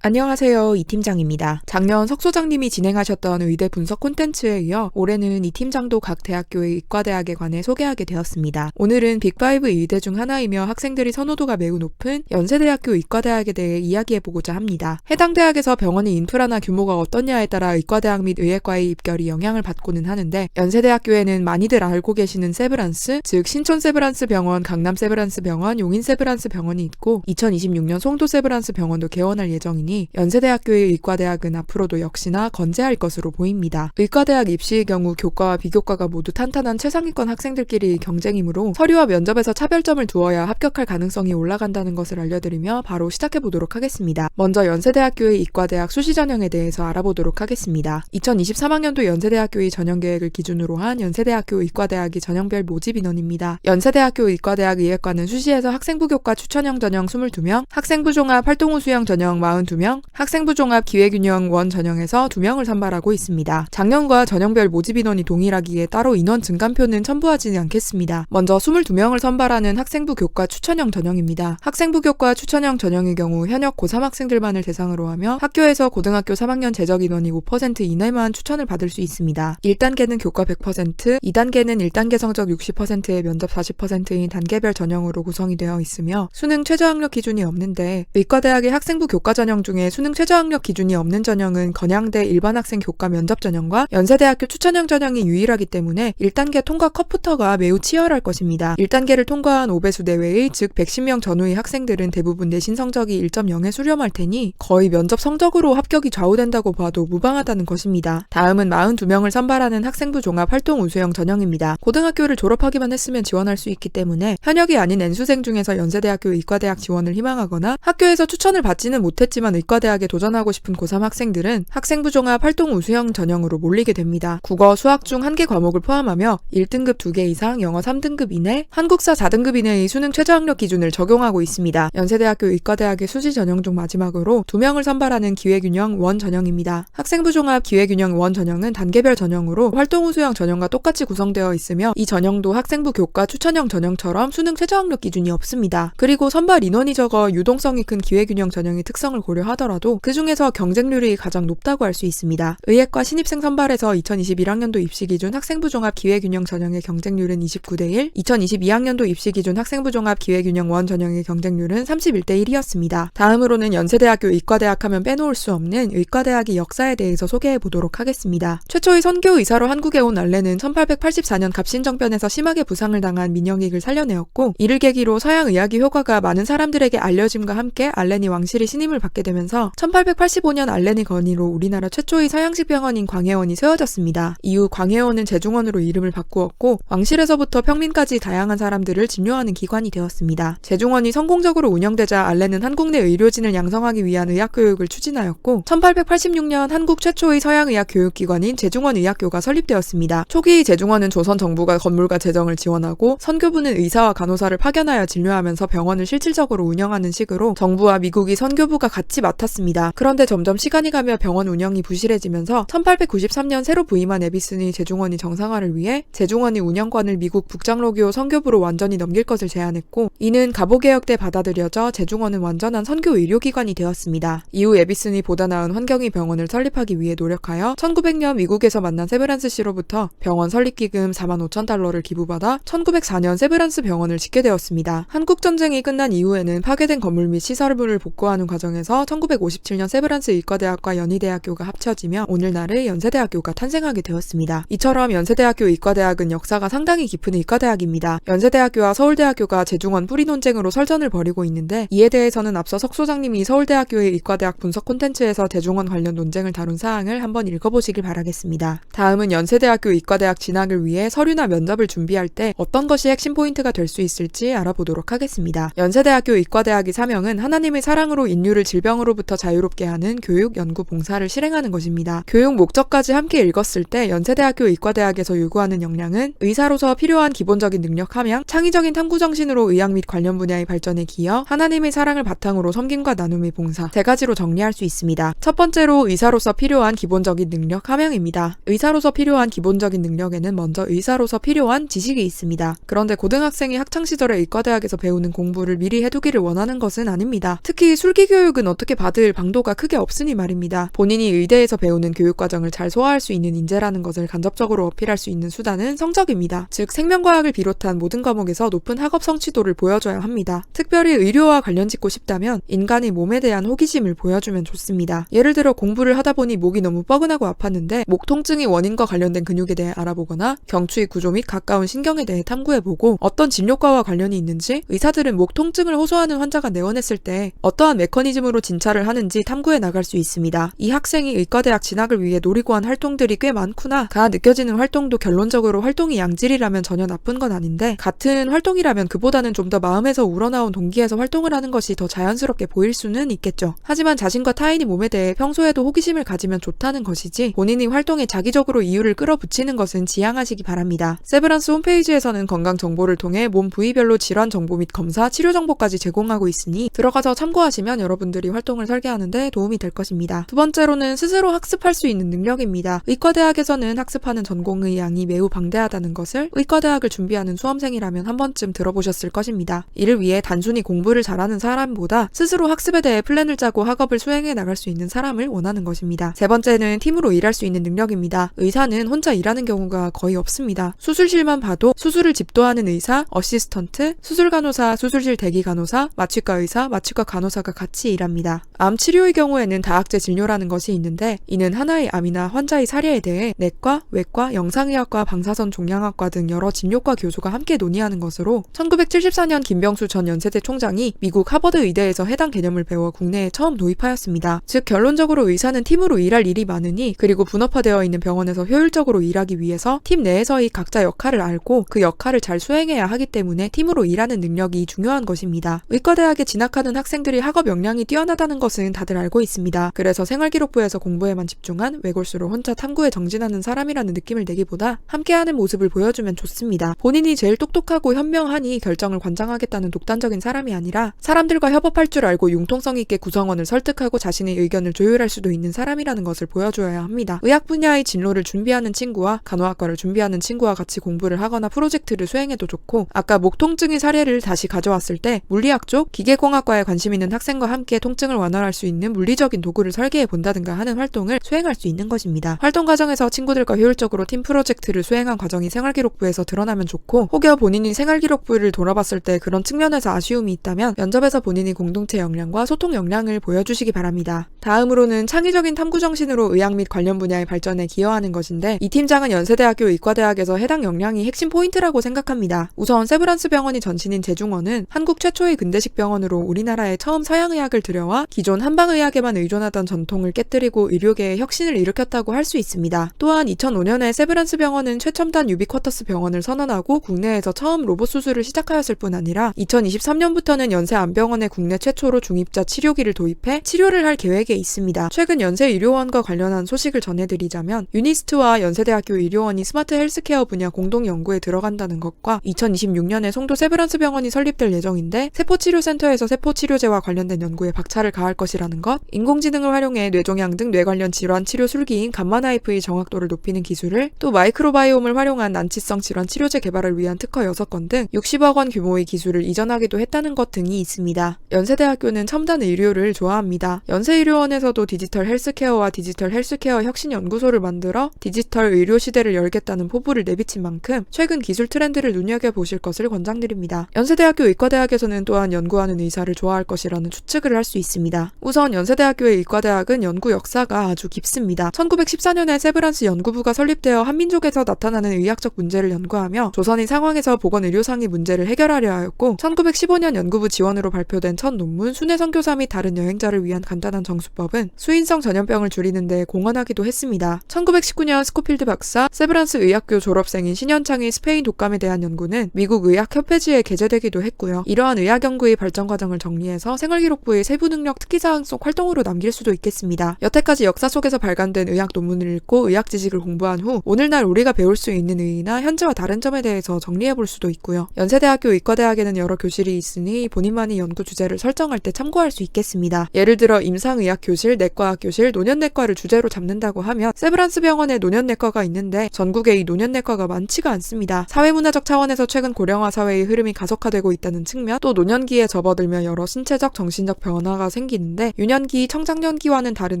안녕하세요. 이 팀장입니다. 작년 석 소장님이 진행하셨던 의대 분석 콘텐츠에 이어 올해는 이 팀장도 각 대학교의 의과대학에 관해 소개하게 되었습니다. 오늘은 빅5 의대 중 하나이며 학생들이 선호도가 매우 높은 연세대학교 의과대학에 대해 이야기해보고자 합니다. 해당 대학에서 병원의 인프라나 규모가 어떠냐에 따라 의과대학 및 의예과의 입결이 영향을 받고는 하는데, 연세대학교에는 많이들 알고 계시는 세브란스, 즉 신촌 세브란스 병원, 강남 세브란스 병원, 용인 세브란스 병원이 있고 2026년 송도 세브란스 병원도 개원할 예정이니 연세대학교의 의과대학은 앞으로도 역시나 건재할 것으로 보입니다. 의과대학 입시의 경우 교과와 비교과가 모두 탄탄한 최상위권 학생들끼리 경쟁이므로 서류와 면접에서 차별점을 두어야 합격할 가능성이 올라간다는 것을 알려드리며 바로 시작해보도록 하겠습니다. 먼저 연세대학교의 의과대학 수시 전형에 대해서 알아보도록 하겠습니다. 2023학년도 연세대학교의 전형계획을 기준으로 한 연세대학교 의과대학이 전형별 모집 인원입니다. 연세대학교 의과대학 의예과는 수시에서 학생부 교과 추천형 전형 22명, 학생부 종합 활동후 수형 전형 42명, 학생부 종합 기회균형 원 전형에서 2명을 선발하고 있습니다. 작년과 전형별 모집 인원이 동일하기에 따로 인원 증감표는 첨부하지 않겠습니다. 먼저 22명을 선발하는 학생부 교과 추천형 전형입니다. 학생부 교과 추천형 전형의 경우 현역 고3 학생들만을 대상으로 하며 학교에서 고등학교 3학년 재적 인원이 5% 이내만 추천을 받을 수 있습니다. 1단계는 교과 100%, 2단계는 1단계 성적 60%의 면접 40%인 단계별 전형으로 구성이 되어 있으며 수능 최저학력 기준이 없는데, 의과대학의 학생부 교과 전형 중에 수능 최저학력 기준이 없는 전형은 건양대 일반학생 교과 면접 전형과 연세대학교 추천형 전형이 유일하기 때문에 1단계 통과 컷부터가 매우 치열할 것입니다. 1단계를 통과한 5배수 내외의 즉 110명 전후의 학생들은 대부분 내신 성적이 1.0에 수렴할 테니 거의 면접 성적으로 합격이 좌우된다고 봐도 무방하다는 것입니다. 다음은 42명을 선발하는 학생부 종합 활동 우수형 전형입니다. 고등학교를 졸업하기만 했으면 지원할 수 있기 때문에 현역이 아닌 N수생 중에서 연세대학교 의과대학 지원을 희망하거나 학교에서 추천을 받지는 못했지만 의과대학에 도전하고 싶은 고3 학생들은 학생부 종합 활동 우수형 전형으로 몰리게 됩니다. 국어, 수학 중 한 개 과목을 포함하며 1등급 2개 이상, 영어 3등급 이내, 한국사 4등급 이내의 수능 최저학력 기준을 적용하고 있습니다. 연세대학교 의과대학의 수시 전형 중 마지막으로 2명을 선발하는 기회균형 원 전형입니다. 학생부 종합 기회균형 원 전형은 단계별 전형으로 활동 우수형 전형과 똑같이 구성되어 있으며 이 전형도 학생부 교과 추천형 전형처럼 수능 최저학력 기준이 없습니다. 그리고 선발 인원이 적어 유동성이 큰 기회균형 전형의 특성을 고려하더라도 그 중에서 경쟁률이 가장 높다고 할 수 있습니다. 의예과 신입생 선발에서 2021학년도 입시 기준 학생부 종합 기회균형 전형의 경쟁률은 29대1, 2022학년도 입시 기준 학생부 종합 기회균형 원 전형의 경쟁률은 31대1이었습니다. 다음으로는 연세대학교 의과대학 하면 빼놓을 수 없는 의과대학의 역사에 대해서 소개해 보도록 하겠습니다. 최초의 선교 의사로 한국에 온 알렌은 1884년 갑신정변에서 심하게 부상을 당한 민영익을 살려내었고, 이를 계기로 서양 의학의 효과가 많은 사람들에게 알려짐과 함께 알렌이 왕실의 신임을 받게 되면서 1885년 알렌의 건의로 우리나라 최초의 서양식 병원인 광해원이 세워졌습니다. 이후 광해원은 제중원으로 이름을 바꾸었고 왕실에서부터 평민까지 다양한 사람들을 진료하는 기관이 되었습니다. 제중원이 성공적으로 운영되자 알렌은 한국 내 의료진을 양성하기 위한 의학교육을 추진하였고 1886년 한국 최초의 서양의학 교육기관인 제중원의학교가 설립되었습니다. 초기 제중원은 조선 정부가 건물과 재정을 지원하고 선교부는 의사와 간호사를 파견하여 진료하면서 병원을 실질적으로 운영하는 식으로 정부와 미국이 선교부가 같이 맡았습니다. 그런데 점점 시간이 가며 병원 운영이 부실해지면서 1893년 새로 부임한 에비슨이 제중원이 정상화를 위해 제중원이 운영권을 미국 북장로교 선교부로 완전히 넘길 것을 제안했고, 이는 가보개혁 때 받아들여져 제중원은 완전한 선교 의료기관이 되었습니다. 이후 에비슨이 보다 나은 환경의 병원을 설립하기 위해 노력하여 1900년 미국에서 만난 세브란스 씨로부터 병원 설립기금 45,000달러를 기부받아 1904년 세브란스 병원을 짓게 되었습니다. 한국전쟁이 끝난 이후에는 파괴된 건물 및 시설물을 복구하는 과정에서 1957년 세브란스 의과대학과 연희대학교가 합쳐지며 오늘날의 연세대학교가 탄생하게 되었습니다. 이처럼 연세대학교 의과대학은 역사가 상당히 깊은 의과대학입니다. 연세대학교와 서울대학교가 제중원 뿌리 논쟁으로 설전을 벌이고 있는데, 이에 대해서는 앞서 석 소장님이 서울대학교의 의과대학 분석 콘텐츠에서 제중원 관련 논쟁을 다룬 사항을 한번 읽어보시길 바라겠습니다. 다음은 연세대학교 의과대학 진학을 위해 서류나 면접을 준비할 때 어떤 것이 핵심 포인트가 될 수 있을지 알아보도록 하겠습니다. 연세대학교 의과대학의 사명은 하나님의 사랑으로 인류를 질병으로부터 자유롭게 하는 교육, 연구, 봉사를 실행하는 것입니다. 교육 목적까지 함께 읽었을 때 연세대학교 의과대학에서 요구하는 역량은 의사로서 필요한 기본적인 능력 함양, 창의적인 탐구 정신으로 의학 및 관련 분야의 발전에 기여, 하나님의 사랑을 바탕으로 섬김과 나눔의 봉사, 세 가지로 정리할 수 있습니다. 첫 번째로 의사로서 필요한 기본적인 능력 함양입니다. 의사로서 필요한 기본적인 능력에는 먼저 의사로서 필요한 지식이 있습니다. 그런데 고등학생이 학창시절에 의과대학에서 배우는 공부를 미리 해두기를 원하는 것은 아닙니다. 특히 술기교육은 어떻게 자연스럽게 받을 방도가 크게 없으니 말입니다. 본인이 의대에서 배우는 교육과정을 잘 소화할 수 있는 인재라는 것을 간접적으로 어필할 수 있는 수단은 성적입니다. 즉 생명과학을 비롯한 모든 과목에서 높은 학업 성취도를 보여줘야 합니다. 특별히 의료와 관련 짓고 싶다면 인간의 몸에 대한 호기심을 보여주면 좋습니다. 예를 들어 공부를 하다 보니 목이 너무 뻐근하고 아팠는데 목 통증의 원인과 관련된 근육에 대해 알아보거나 경추의 구조 및 가까운 신경에 대해 탐구해보고 어떤 진료과와 관련이 있는지, 의사들은 목 통증을 호소하는 환자가 내원했을 때 어떠한 메커니즘으로 진찰을 하는지 탐구해 나갈 수 있습니다. 이 학생이 의과대학 진학을 위해 노리고 한 활동들이 꽤 많구나 가 느껴지는 활동도 결론적으로 활동이 양질이라면 전혀 나쁜 건 아닌데, 같은 활동이라면 그보다는 좀 더 마음에서 우러나온 동기에서 활동을 하는 것이 더 자연스럽게 보일 수는 있겠죠. 하지만 자신과 타인의 몸에 대해 평소에도 호기심을 가지면 좋다는 것이지, 본인이 활동에 자기적으로 이유를 끌어붙이는 것은 지양하시기 바랍니다. 세브란스 홈페이지에서는 건강 정보를 통해 몸 부위별로 질환 정보 및 검사, 치료 정보까지 제공하고 있으니 들어가서 참고하시면 여러분들이 활동을 설계하는데 도움이 될 것입니다. 두 번째로는 스스로 학습할 수 있는 능력입니다. 의과대학에서는 학습하는 전공의 양이 매우 방대하다는 것을 의과대학을 준비하는 수험생이라면 한 번쯤 들어보셨을 것입니다. 이를 위해 단순히 공부를 잘하는 사람보다 스스로 학습에 대해 플랜을 짜고 학업을 수행해 나갈 수 있는 사람을 원하는 것입니다. 세 번째는 팀으로 일할 수 있는 능력입니다. 의사는 혼자 일하는 경우가 거의 없습니다. 수술실만 봐도 수술을 집도하는 의사, 어시스턴트, 수술간호사, 수술실 대기간호사, 마취과 의사, 마취과 간호사가 같이 일합니다. 암 치료의 경우에는 다학제 진료라는 것이 있는데, 이는 하나의 암이나 환자의 사례에 대해 내과, 외과, 영상의학과, 방사선 종양학과 등 여러 진료과 교수가 함께 논의하는 것으로 1974년 김병수 전 연세대 총장이 미국 하버드 의대에서 해당 개념을 배워 국내에 처음 도입하였습니다. 즉 결론적으로 의사는 팀으로 일할 일이 많으니, 그리고 분업화되어 있는 병원에서 효율적으로 일하기 위해서 팀 내에서의 각자 역할을 알고 그 역할을 잘 수행해야 하기 때문에 팀으로 일하는 능력이 중요한 것입니다. 의과대학에 진학하는 학생들이 학업 역량이 뛰어나다는 것은 다들 알고 있습니다. 그래서 생활기록부에서 공부에만 집중한 외골수로 혼자 탐구에 정진하는 사람이라는 느낌을 내기보다 함께하는 모습을 보여주면 좋습니다. 본인이 제일 똑똑하고 현명하니 결정을 관장하겠다는 독단적인 사람이 아니라 사람들과 협업할 줄 알고 융통성 있게 구성원을 설득하고 자신의 의견을 조율할 수도 있는 사람이라는 것을 보여줘야 합니다. 의학 분야의 진로를 준비하는 친구와 간호학과를 준비하는 친구와 같이 공부를 하거나 프로젝트를 수행해도 좋고, 아까 목 통증의 사례를 다시 가져왔을 때 물리학 쪽 기계공학과에 관심 있는 학생과 함께 통증을 완화할 수 있는 물리적인 도구를 설계해 본다든가 하는 활동을 수행할 수 있는 것입니다. 활동 과정에서 친구들과 효율적으로 팀 프로젝트를 수행한 과정이 생활기록부에서 드러나면 좋고, 혹여 본인이 생활기록부를 돌아봤을 때 그런 측면에서 아쉬움이 있다면 면접에서 본인이 공동체 역량과 소통 역량을 보여주시기 바랍니다. 다음으로는 창의적인 탐구 정신으로 의학 및 관련 분야의 발전에 기여하는 것인데, 이 팀장은 연세대학교 의과대학에서 해당 역량이 핵심 포인트라고 생각합니다. 우선 세브란스 병원이 전신인 제중원은 한국 최초의 근대식 병원으로 우리나라에 처음 서양의학을 들여와 기존 한방의학에만 의존하던 전통을 깨뜨리고 의료계에 혁신을 일으켰다고 할 수 있습니다. 또한 2005년에 세브란스 병원은 최첨단 유비쿼터스 병원을 선언하고 국내에서 처음 로봇 수술을 시작하였을 뿐 아니라 2023년부터는 연세안병원에 국내 최초로 중입자 치료기를 도입해 치료를 할 계획에 있습니다. 최근 연세의료원과 관련한 소식을 전해드리자면, 유니스트와 연세대학교 의료원이 스마트 헬스케어 분야 공동 연구에 들어간다는 것과 2026년에 송도 세브란스 병원이 설립될 예정인데 세포치료센터에서 세포치료제와 관련된 연구에 박차를 가할 것이라는 것, 인공지능을 활용해 뇌종양 등 뇌 관련 질환 치료 술기인 감마나이프의 정확도를 높이는 기술을, 또 마이크로바이옴을 활용한 난치성 질환 치료제 개발을 위한 특허 6건 등 60억 원 규모의 기술을 이전하기도 했다는 것 등이 있습니다. 연세대학교는 첨단 의료를 좋아합니다. 연세의료원에서도 디지털 헬스케어와 디지털 헬스케어 혁신연구소를 만들어 디지털 의료 시대를 열겠다는 포부를 내비친 만큼 최근 기술 트렌드를 눈여겨보실 것을 권장드립니다. 연세대학교 의과대학에서는 또한 연구하는 의사를 좋아할 것이라는 추측을 할 수 있습니다. 우선 연세대학교의 의과대학은 연구 역사가 아주 깊습니다. 1914년에 세브란스 연구부가 설립되어 한민족에서 나타나는 의학적 문제를 연구하며 조선의 상황에서 보건의료상의 문제를 해결하려 하였고, 1915년 연구부 지원으로 발표된 첫 논문 순회 선교사 및 다른 여행자를 위한 간단한 정수법은 수인성 전염병을 줄이는 데 공헌하기도 했습니다. 1919년 스코필드 박사, 세브란스 의학교 졸업생인 신현창의 스페인 독감에 대한 연구는 미국 의학협회지에 게재되기도 했고요. 이러한 의학 연구의 발전 과정을 정리해서 생활기록부의 세부 능력 특기사항 속 활동으로 남길 수도 있겠습니다. 여태까지 역사 속에서 발간된 의학 논문을 읽고 의학 지식을 공부한 후 오늘날 우리가 배울 수 있는 의의나 현재와 다른 점에 대해서 정리해볼 수도 있고요. 연세대학교 의과대학에는 여러 교실이 있으니 본인만이 연구 주제를 설정할 때 참고할 수 있겠습니다. 예를 들어 임상의학 교실, 내과학 교실, 노년내과를 주제로 잡는다고 하면 세브란스 병원에 노년내과가 있는데 전국에 이 노년내과가 많지가 않습니다. 사회문화적 차원에서 최근 고령화 사회의 흐름이 가속화되고 있다는 측면, 또 노년기에 접어들며 여러 신체적, 정신적 변화가 생기는데 유년기, 청장년기와는 다른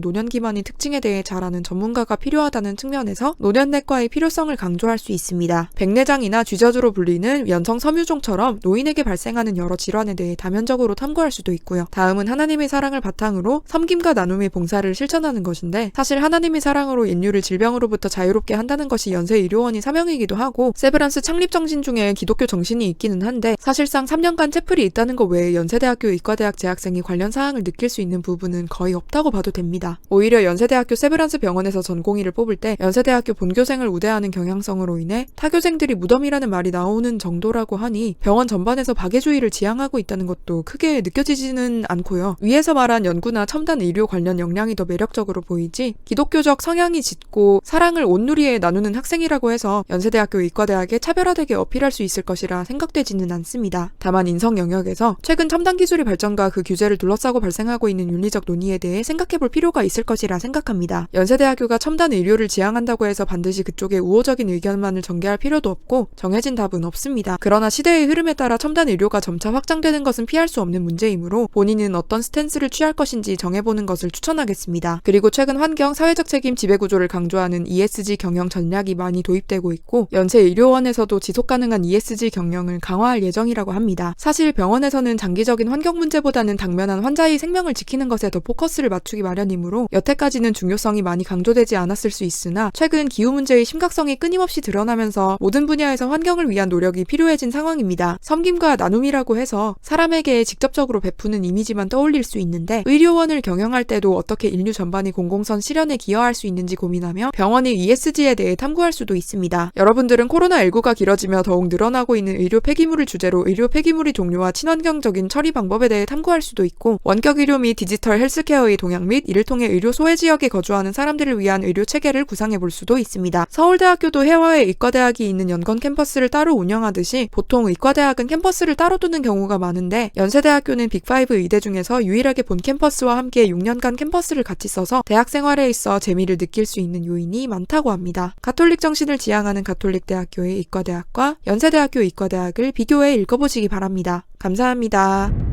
노년기만의 특징에 대해 잘 아는 전문가가 필요하다는 측면에서 노년내과의 필요성을 강조할 수 있습니다. 백내장이나 쥐젖으로 불리는 연성 섬유종처럼 노인에게 발생하는 여러 질환에 대해 다면적으로 탐구할 수도 있고요. 다음은 하나님의 사랑을 바탕으로 섬김과 나눔의 봉사를 실천하는 것인데 사실 하나님의 사랑으로 인류를 질병으로부터 자유롭게 한다는 것이 연세의료원의 사명이기도 하고 세브란스 창립 정신 중에 기독교 정신이 있기는 한데 사실상 3년간 채플이 있다는 것 외에 연세대학교 의과대학 재학생이 관련 사항을 느낄 수 있는 부분은 거의 없다고 봐도 됩니다. 오히려 연세대학교 세브란스 병원에서 전공의를 뽑을 때 연세대학교 본교생을 우대하는 경향성으로 인해 타교생들이 무덤이라는 말이 나오는 정도라고 하니 병원 전반에서 박애주의를 지향하고 있다는 것도 크게 느껴지지는 않고요. 위에서 말한 연구나 첨단 의료 관련 역량이 더 매력적으로 보이지 기독교적 성향이 짙고 사랑을 온누리에 나누는 학생이라고 해서 연세대학교 의과대학에 차별화되게 어필할 수 있을 것이라 생각되지는 않습니다. 다만 인성 영역에서 최근 첨단 기술의 발전과 그 규제를 둘러싸고 발생하고 있는 윤리적 논의에 대해 생각해볼 필요가 있을 것이라 생각합니다. 연세대학교가 첨단 의료를 지향한다고 해서 반드시 그쪽에 우호적인 의견만을 전개할 필요도 없고 정해진 답은 없습니다. 그러나 시대의 흐름에 따라 첨단 의료가 점차 확장되는 것은 피할 수 없는 문제이므로 본인은 어떤 스탠스를 취할 것인지 정해보는 것을 추천하겠습니다. 그리고 최근 환경, 사회적 책임, 지배구조를 강조하는 ESG 경영 전략이 많이 도입되고 있고 연세의료원에서도 지속가능한 ESG 경영을 강화할 예정이라고 합니다. 사실 병원에서는 장기적인 환경 문제보다는 당면한 환자의 생명을 지키는 것에 더 포커스를 맞추기 마련이므로 여태까지는 중요성이 많이 강조되지 않았을 수 있으나 최근 기후 문제의 심각성이 끊임없이 드러나면서 모든 분야에서 환경을 위한 노력이 필요해진 상황입니다. 섬김과 나눔이라고 해서 사람에게 직접적으로 베푸는 이미지만 떠올릴 수 있는데 의료원을 경영할 때도 어떻게 인류 전반이 공공선 실현에 기여할 수 있는지 고민하며 병원의 ESG에 대해 탐구할 수도 있습니다. 여러분들은 코로나19가 길어지며 더욱 늘어나고 있는 의료 폐기물을 주제로 의료 폐기물의 종류와 친환경적인 처리 방법에 대해 탐구할 수도 있고 원격 의료 및 디지털 헬스케어의 동향 및 이를 통해 의료 소외 지역에 거주하는 사람들을 위한 의료 체계를 구상해 볼 수도 있습니다. 서울대학교도 해외에 의과대학이 있는 연건 캠퍼스를 따로 운영하듯이 보통 의과대학은 캠퍼스를 따로 두는 경우가 많은데 연세대학교는 빅5 의대 중에서 유일하게 본 캠퍼스와 함께 6년간 캠퍼스를 같이 써서 대학 생활에 있어 재미를 느낄 수 있는 요인이 많다고 합니다. 가톨릭 정신을 지향하는 가톨릭대학교의 의과대학과 연세대학교 의과대학을 비교해 읽어보시기 바랍니다. 감사합니다.